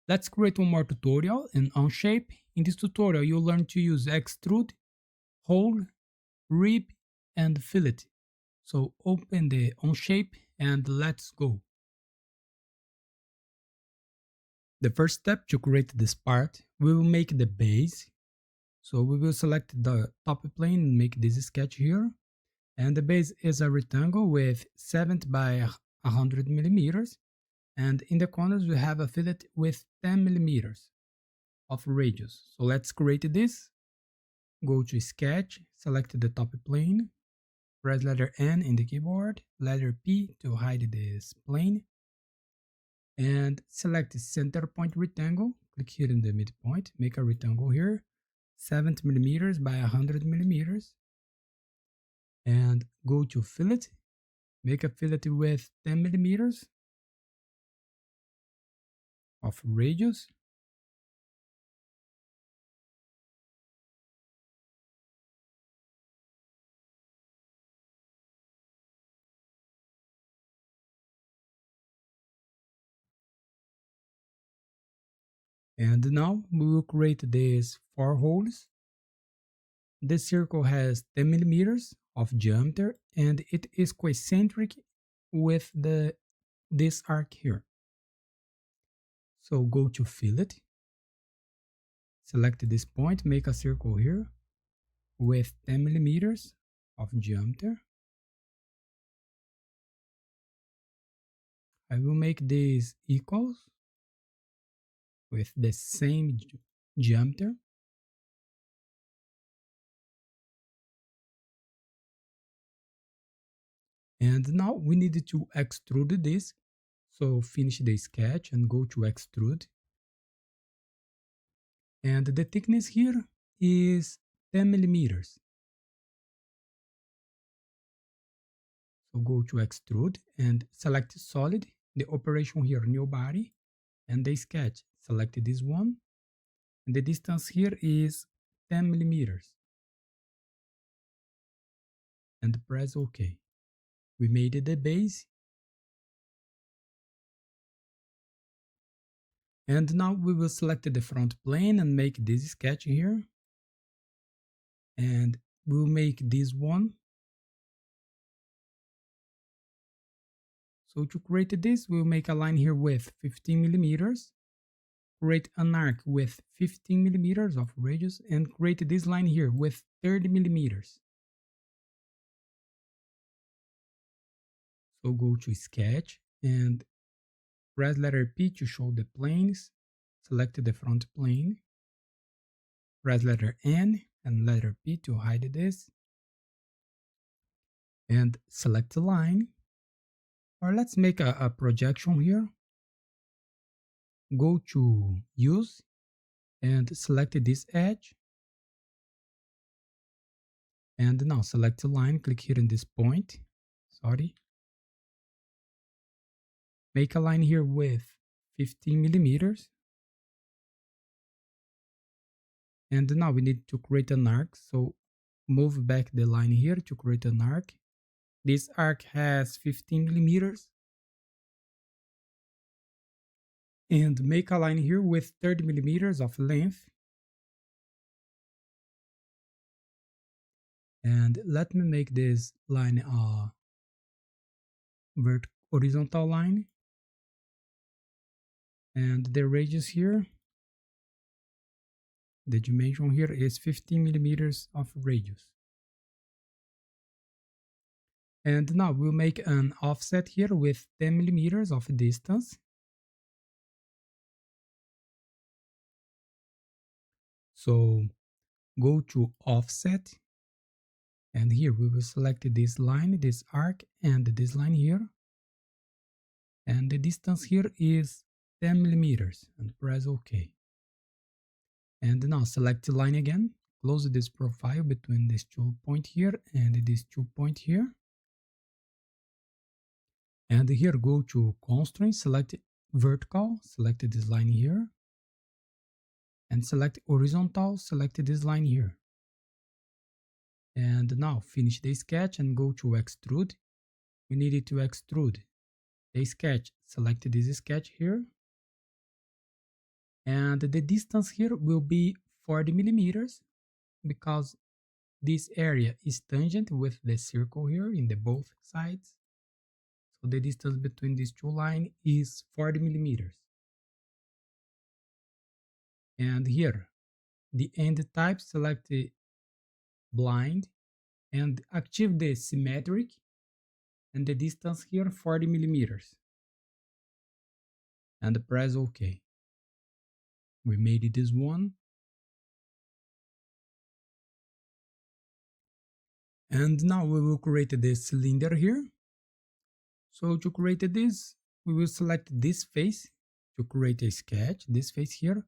Let's create one more tutorial in Onshape. In this tutorial, you'll learn to use extrude, hole, rib, and fillet. So open the Onshape and let's go. The first step to create this part, we will make the base. So we will select the top plane and make this sketch here. And the base is a rectangle with 70 by 100 millimeters. And in the corners, we have a fillet with 10 millimeters of radius. So let's create this. Go to Sketch, select the top plane, press letter N in the keyboard, letter P to hide this plane, and select center point rectangle. Click here in the midpoint, make a rectangle here, 70 millimeters by 100 millimeters, and go to Fillet, make a fillet with 10 millimeters of radius. And now we will create these 4 holes. This circle has 10 millimeters of diameter and it is concentric with this arc here. So go to Fillet, select this point, make a circle here with 10 millimeters of diameter. I will make these equals with the same diameter. And now we need to extrude this. So finish the sketch and go to Extrude. And the thickness here is 10 millimeters. So go to Extrude and select Solid, the operation here, New Body, and the sketch. Select this one. And the distance here is 10 millimeters. And press OK. We made the base. And now we will select the front plane and make this sketch here. And we'll make this one. So to create this, we'll make a line here with 15 millimeters. Create an arc with 15 millimeters of radius and create this line here with 30 millimeters. So go to Sketch and press letter P to show the planes. Select the front plane. Press letter N and letter P to hide this. And select the line. Or let's make a projection here. Go to Use and select this edge. And now select the line, click here in this point. Sorry. Make a line here with 15 millimeters. And now we need to create an arc. So move back the line here to create an arc. This arc has 15 millimeters. And make a line here with 30 millimeters of length. And let me make this line a horizontal line. And the radius here, the dimension here is 15 millimeters of radius. And now we'll make an offset here with 10 millimeters of distance. So go to Offset. And here we will select this line, this arc, and this line here. And the distance here is 10 millimeters and press OK. And now select the line again. Close this profile between these 2 points here and these 2 points here. And here go to Constraint, select Vertical, select this line here. And select Horizontal, select this line here. And now finish the sketch and go to Extrude. We need to extrude the sketch. Select this sketch here. And the distance here will be 40 millimeters because this area is tangent with the circle here in the both sides. So the distance between these two lines is 40 millimeters. And here, the end type, select the blind and active the symmetric, and the distance here 40 millimeters. And press OK. We made this one. And now we will create the cylinder here. So to create this, we will select this face to create a sketch, this face here.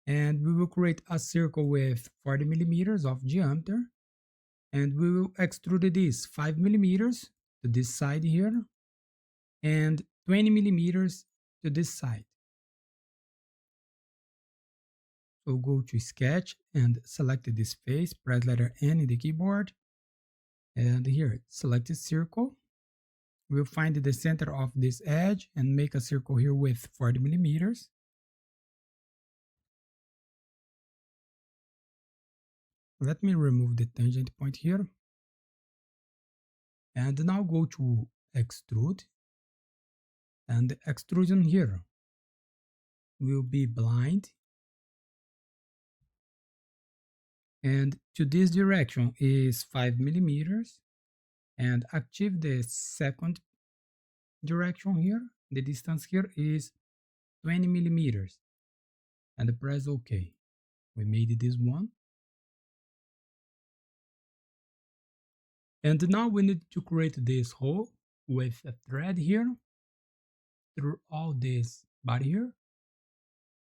And we will create a circle with 40 millimeters of diameter. And we will extrude this 5 millimeters to this side here and 20 millimeters to this side. So go to sketch and select this face, press letter N in the keyboard. And here, select a circle. We'll find the center of this edge and make a circle here with 40 millimeters. Let me remove the tangent point here. And now go to extrude. And the extrusion here will be blind. And to this direction is 5 millimeters. And active the second direction here. The distance here is 20 millimeters. And press OK. We made this one. And now we need to create this hole with a thread here through all this body here.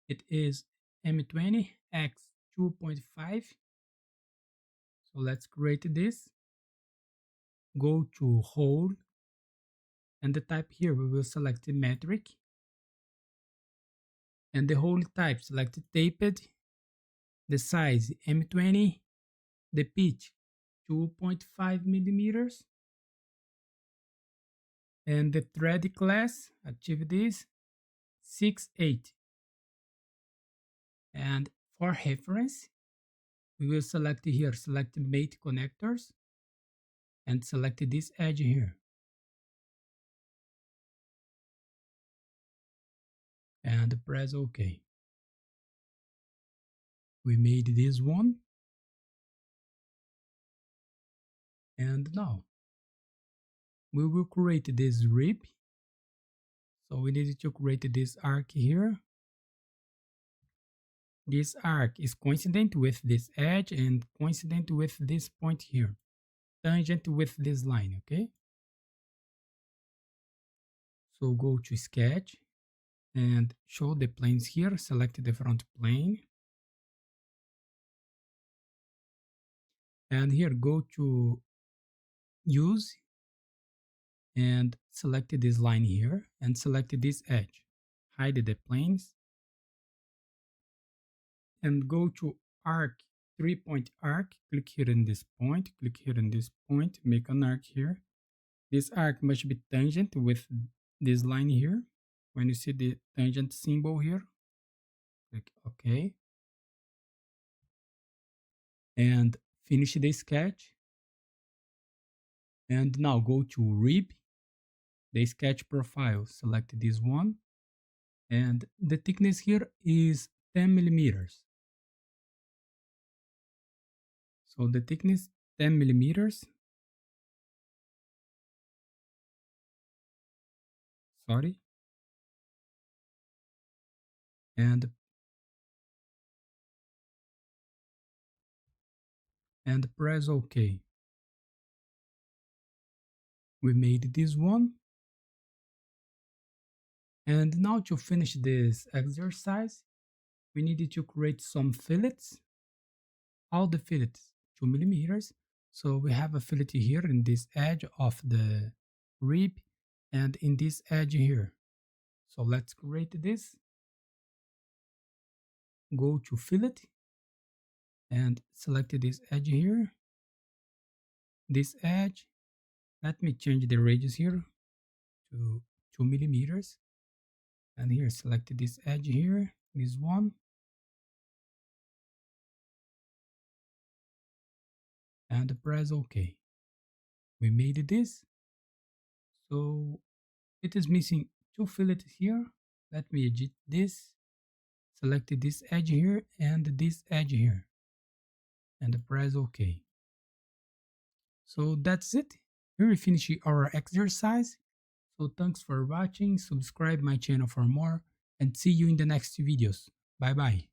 It is M20 x 2.5. So let's create this. Go to hole and the type here we will select metric. And the hole type select taped. The size M20. The pitch 2.5 millimeters. And the thread class, active this 6/8. And for reference, we will select here, select mate connectors and select this edge here. And press OK. We made this one. And now we will create this rib. So we need to create this arc here. This arc is coincident with this edge and coincident with this point here. Tangent with this line, okay? So go to sketch and show the planes here. Select the front plane. And here go to use and select this line here and select this edge. Hide the planes and go to arc, 3-point arc. Click here in this point, click here in this point, make an arc here. This arc must be tangent with this line here. When you see the tangent symbol here, click OK. And finish the sketch. And now go to rib, the sketch profile, select this one. And the thickness here is 10 millimeters. So the thickness 10 millimeters. Sorry. And press OK. We made this one. And now to finish this exercise, we needed to create some fillets. All the fillets 2 millimeters. So we have a fillet here in this edge of the rib and in this edge here. So let's create this. Go to fillet and select this edge here. This edge. Let me change the radius here to 2 millimeters. And here select this edge here, this one. and press OK. We made this. So it is missing two fillets here. Let me edit this. Select this edge here and this edge here and press OK. So that's it. Here we finish our exercise. So thanks for watching, subscribe my channel for more, and see you in the next videos. Bye bye.